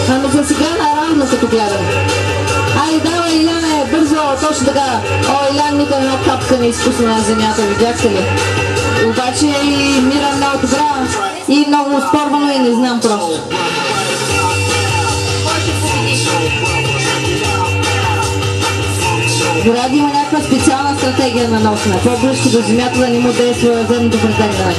Ами за сега наравно като гледам. Ай, давай, Иляне, бързо, точно така. О, Илян, нито една тапка не изпусна на земята, видяхте ли? Обаче и Мира много добра и много спорвано и не знам просто. Горади има някаква специална стратегия на носене. По-близко до земята да не му действа земното претегване.